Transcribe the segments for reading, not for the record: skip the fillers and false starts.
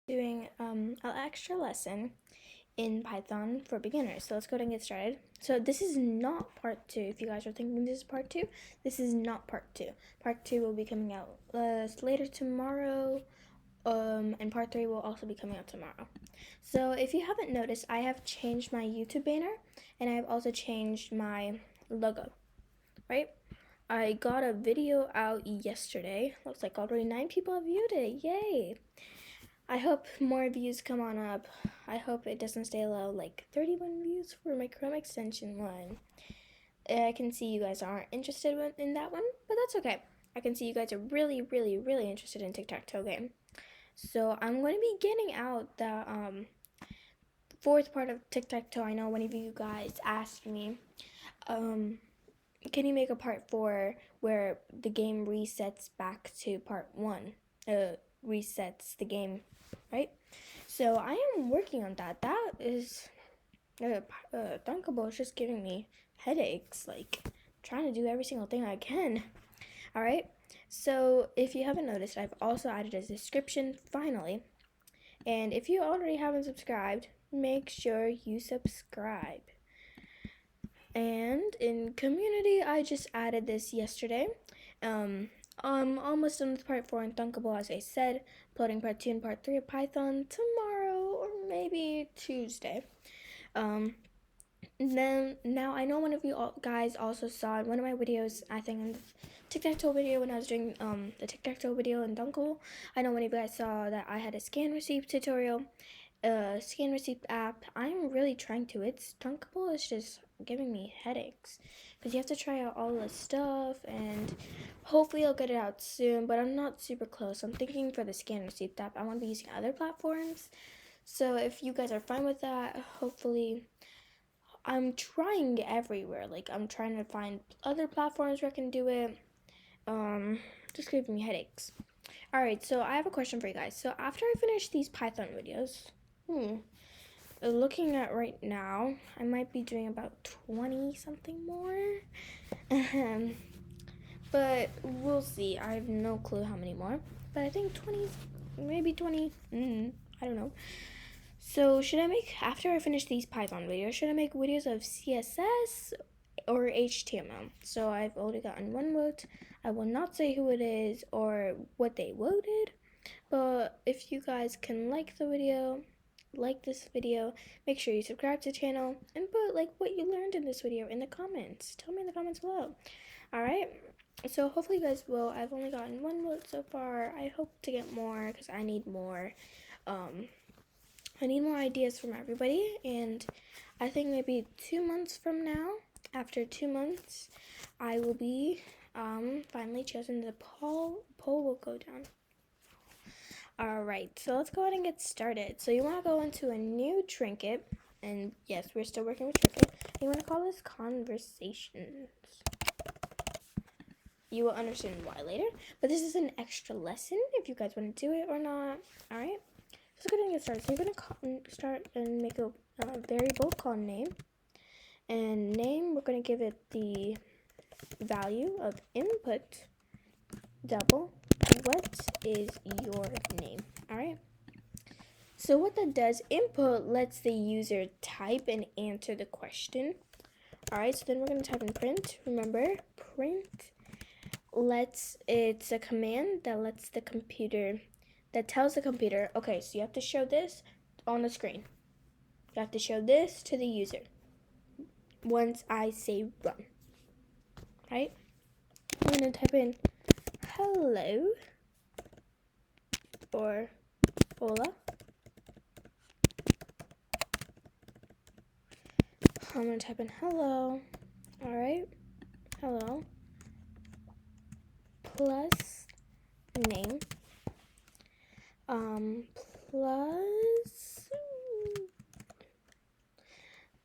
Doing an extra lesson in Python for beginners. So let's go ahead and get started. So this is not part 2. If you guys are thinking this is part 2, this is not part 2. Part 2 will be coming out later tomorrow, and part 3 will also be coming out tomorrow. So if you haven't noticed, I have changed my YouTube banner, and I have also changed my logo, right? I got a video out yesterday. Looks like already 9 people have viewed it. Yay! I hope more views come on up. I hope it doesn't stay low, like 31 views for my Chrome extension one. I can see you guys aren't interested in that one, but that's okay. I can see you guys are really, really, really interested in tic-tac-toe game. So I'm going to be getting out the fourth part of tic-tac-toe. I know one of you guys asked me, can you make a part 4 where the game resets back to part 1? Resets the game, right? So I am working on that. That is, Dunkable is just giving me headaches, like trying to do every single thing I can. All right. So if you haven't noticed, I've also added a description finally. And if you already haven't subscribed, make sure you subscribe. And in community, I just added this yesterday. I'm almost done with part 4 in Thunkable, as I said. Uploading part 2 and part 3 of Python tomorrow or maybe Tuesday. Then now I know one of you guys also saw in one of my videos, I think in the tic-tac-toe video when I was doing the tic-tac-toe video in Thunkable. I know one of you guys saw that I had a scan receipt tutorial, scan receipt app. I'm really trying to. It's Thunkable is just giving me headaches because you have to try out all the stuff, and hopefully I'll get it out soon, but I'm not super close. I'm thinking for the scan receipt app I want to be using other platforms, so if you guys are fine with that, hopefully. I'm trying everywhere. Like, I'm trying to find other platforms where I can do it. Just giving me headaches. Alright, so I have a question for you guys. So after I finish these Python videos, looking at right now, I might be doing about 20 something more. But we'll see. I have no clue how many more. But I think 20, maybe 20. I don't know. So should I make, after I finish these Python videos, should I make videos of CSS or HTML? So I've already gotten one vote. I will not say who it is or what they voted, but if you guys can like the video, like this video, make sure you subscribe to the channel and put like what you learned in this video in the comments. Tell me in the comments below. Alright, so hopefully you guys will. I've only gotten one vote so far. I hope to get more because I need more. I need more ideas from everybody, and I think maybe 2 months from now, after 2 months, I will be finally chosen. The poll will go down. Alright, so let's go ahead and get started. So you want to go into a new trinket, and yes, we're still working with trinket. You want to call this conversations. You will understand why later, but this is an extra lesson if you guys want to do it or not. Alright? Let's go ahead and get started. So you're going to start and make a variable called name. And name, we're going to give it the value of input double what is your name. Alright. So what that does, input lets the user type and answer the question. Alright, so then we're going to type in print. Remember, print it's a command that lets the computer, that tells the computer, okay, so you have to show this on the screen. You have to show this to the user once I say run. Right? I'm going to type in hello or hola. I'm going to type in hello. Alright? Hello. Plus name.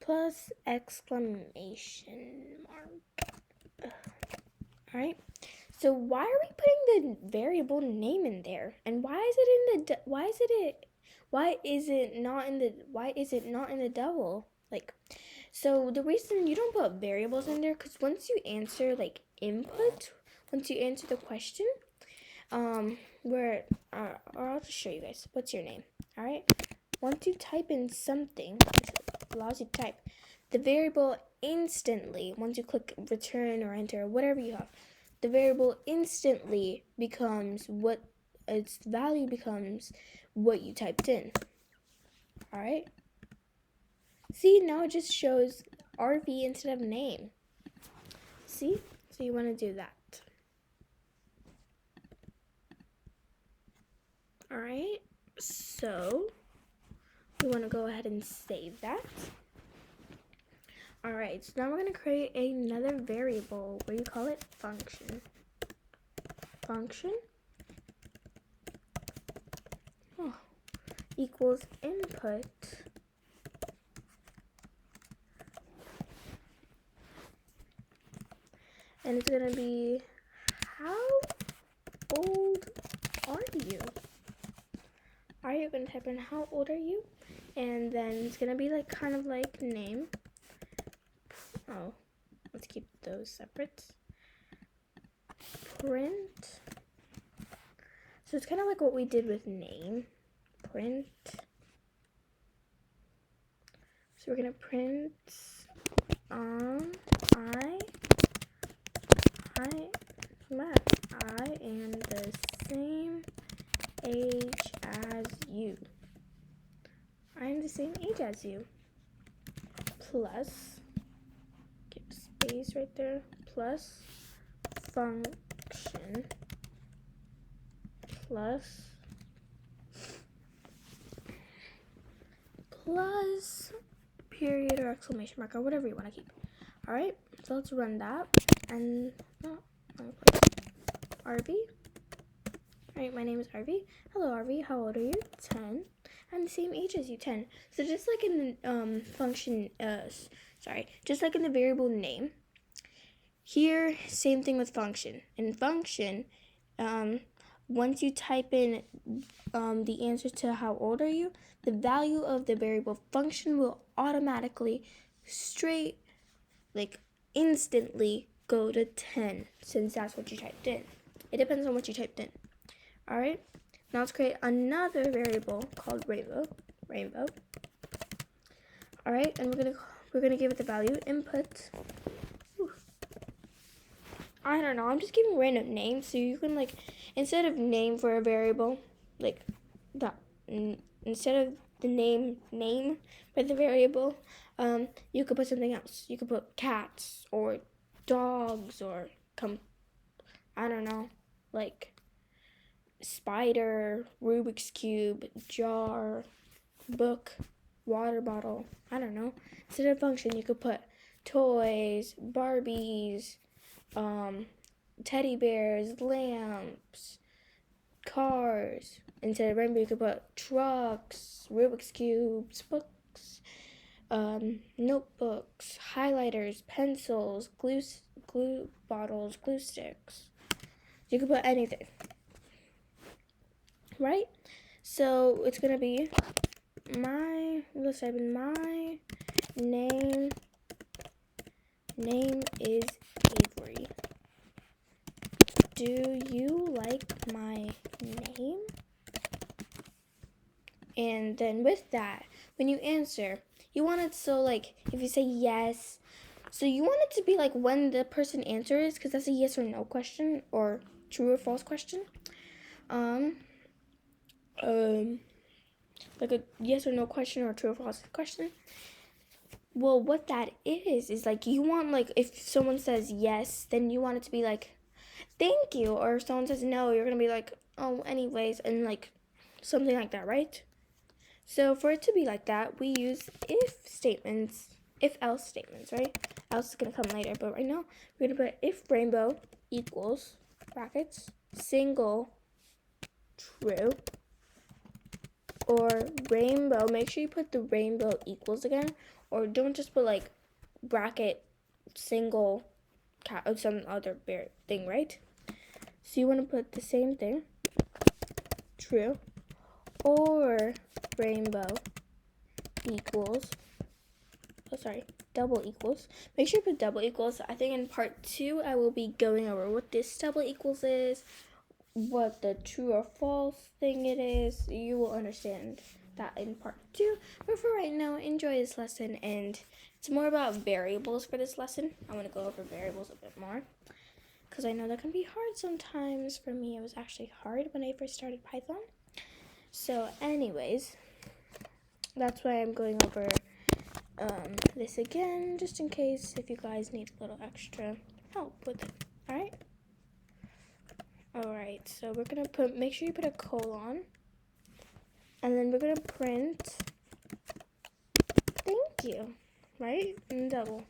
Plus exclamation mark. Alright, so why are we putting the variable name in there? And why is it not in the double? Like, so the reason you don't put variables in there, because once you answer like input, once you answer the question, where or I'll just show you guys. What's your name? All right. Once you type in something, it allows you to type the variable instantly. Once you click return or enter or whatever you have, the variable instantly becomes what its value becomes what you typed in. All right. See, now it just shows Aarvi instead of name. See? So you want to do that. All right. So we want to go ahead and save that. All right. So now we're going to create another variable where you call it function. Function equals input and it's going to be how old are you? Are you going to type in how old are you? And then it's going to be like kind of like name. Oh, let's keep those separate. Print. So it's kind of like what we did with name. Print. So we're going to print I am the same age as you. I am the same age as you. Plus, give space right there, plus function, plus period or exclamation mark or whatever you want to keep. All right, so let's run that. And Aarvi. All right, my name is Aarvi. Hello, Aarvi. How old are you? 10. I'm the same age as you, 10. So just like in the function, just like in the variable name, here, same thing with function. In function, once you type in the answer to how old are you, the value of the variable function will automatically instantly go to 10 since that's what you typed in. It depends on what you typed in. All right, now let's create another variable called rainbow. All right, and we're gonna give it the value input. I don't know, I'm just giving random names so you can instead of name for a variable, instead of the name for the variable, you could put something else. You could put cats or dogs or I don't know, spider, Rubik's Cube, jar, book, water bottle. I don't know. Instead of function, you could put toys, Barbies, teddy bears, lamps, cars. Instead of rainbow, you could put trucks, Rubik's Cubes, books, notebooks, highlighters, pencils, glue bottles, glue sticks. You could put anything. Right? So it's gonna be let's type in my name is Avery. Do you like my name? And then with that, when you answer, you want it if you say yes, so you want it to be when the person answers, because that's a yes or no question or true or false question. Like a yes or no question or true or false question. Well, what that is you want if someone says yes, then you want it to be thank you, or if someone says no, you're gonna be oh, anyways, and something like that, right? So for it to be like that, we use if else statements, right? Else is gonna come later, but right now we're gonna put if rainbow equals brackets single true, or rainbow. Make sure you put the rainbow equals again, or don't just put bracket single cat or some other thing, right? So you want to put the same thing, true, or rainbow equals, double equals. Make sure you put double equals. I think in part 2 I will be going over what this double equals is, what the true or false thing it is. You will understand that in part 2. But for right now, enjoy this lesson, and it's more about variables for this lesson. I want to go over variables a bit more because I know that can be hard sometimes. For me, it was actually hard when I first started Python. So anyways, that's why I'm going over this again, just in case if you guys need a little extra help with it. Alright, so we're gonna make sure you put a colon, and then we're gonna print thank you, right? And double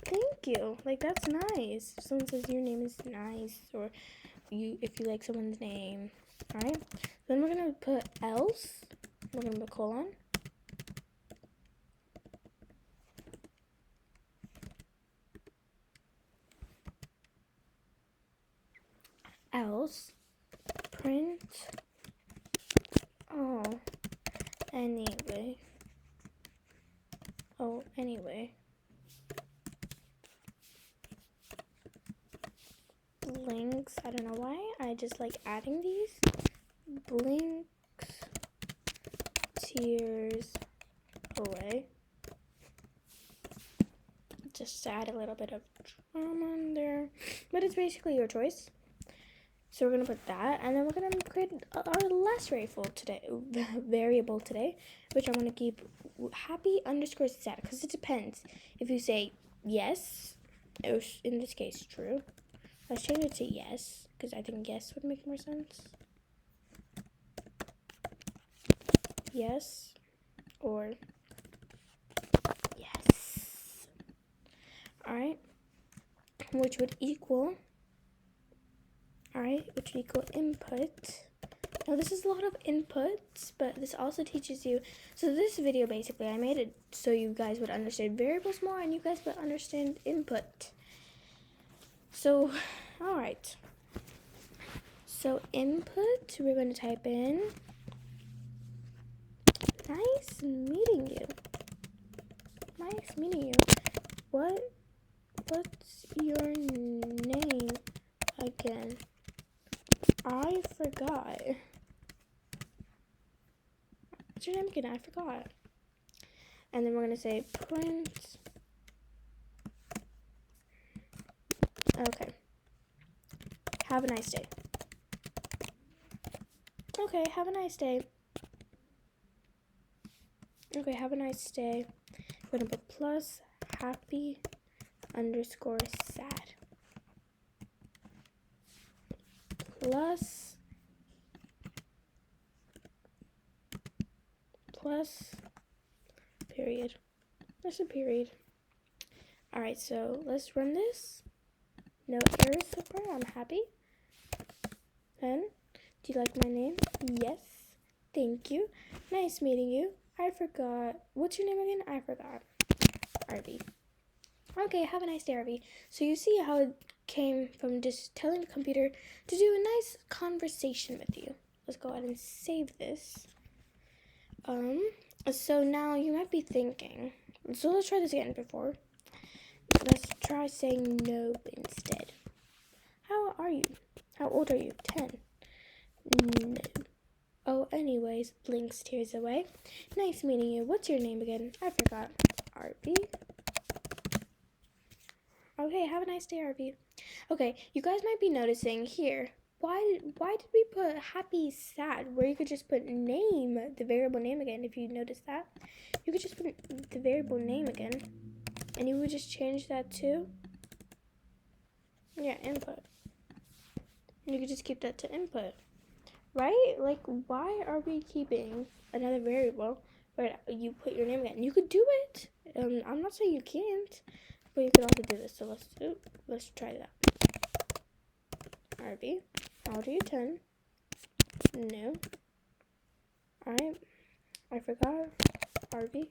thank you. Like, that's nice. If someone says your name is nice, or if you like someone's name. Alright, then we're gonna put else, we're gonna put colon, else, print, anyway, blinks, I don't know why, I just like adding these, blinks, tears away, just to add a little bit of drama in there, but it's basically your choice. So we're gonna put that, and then we're gonna create our last variable today, which I want to keep happy underscore sad, because it depends. If you say yes, or in this case true, let's change it to yes, because I think yes would make more sense. Yes, or yes. Alright, which would equal input. Now this is a lot of inputs, but this also teaches you, so this video basically I made it so you guys would understand variables more and you guys would understand input. So alright, so input, we're going to type in nice meeting you. What's your name again? I forgot. What's your name again? I forgot. And then we're going to say print. Okay. Have a nice day. Okay, have a nice day. Okay, have a nice day. We're going to put plus happy underscore sad. Plus period. There's a period. Alright, so let's run this. No errors so far. I'm happy. Then, do you like my name? Yes. Thank you. Nice meeting you. I forgot. What's your name again? I forgot. Aarvi. Okay, have a nice day, Aarvi. So you see how it came from just telling the computer to do a nice conversation with you. Let's go ahead and save this. So now you might be thinking, so let's try this again before. Let's try saying no instead. How are you? How old are you? 10. No. Oh, anyways, blinks tears away. Nice meeting you. What's your name again? I forgot. Aarvi. Okay, have a nice day, Aarvi. Okay, you guys might be noticing here. Why did we put happy sad where you could just put name, the variable name again? If you notice that, you could just put the variable name again, and you would just change that to input. You could just keep that to input, right? Like, why are we keeping another variable where you put your name again? You could do it. I'm not saying you can't, but you could also do this. So let's try that. Aarvi, how old are you? 10. No. Alright. I forgot. Aarvi.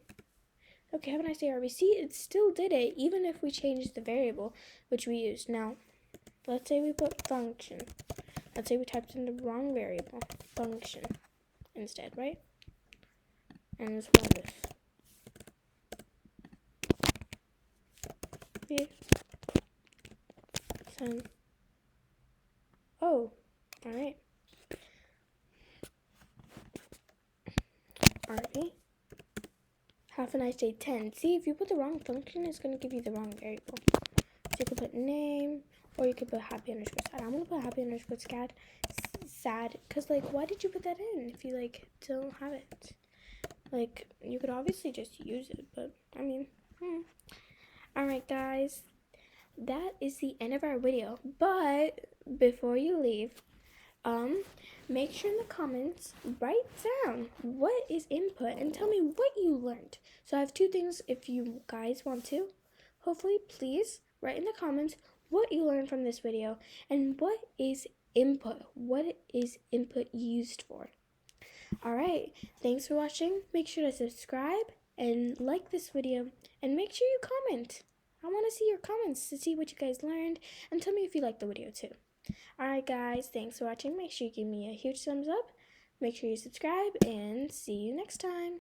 Okay, have a nice day, Aarvi. See, it still did it, even if we changed the variable, which we used. Now, let's say we put function. Let's say we typed in the wrong variable. Function instead, right? And let's run this. 10. Oh, alright. Aarvi. Have a nice day 10. See, if you put the wrong function, it's going to give you the wrong variable. So you could put name, or you could put happy underscore sad. I'm going to put happy underscore sad, because, like, why did you put that in if you, like, don't have it? Like, you could obviously just use it, but, I mean, Alright, guys, that is the end of our video. But before you leave, make sure in the comments, write down what is input and tell me what you learned. So I have two things if you guys want to. Hopefully, please write in the comments what you learned from this video and what is input. What is input used for? Alright, thanks for watching. Make sure to subscribe and like this video and make sure you comment. I want to see your comments to see what you guys learned and tell me if you liked the video too. Alright guys, thanks for watching. Make sure you give me a huge thumbs up. Make sure you subscribe and see you next time.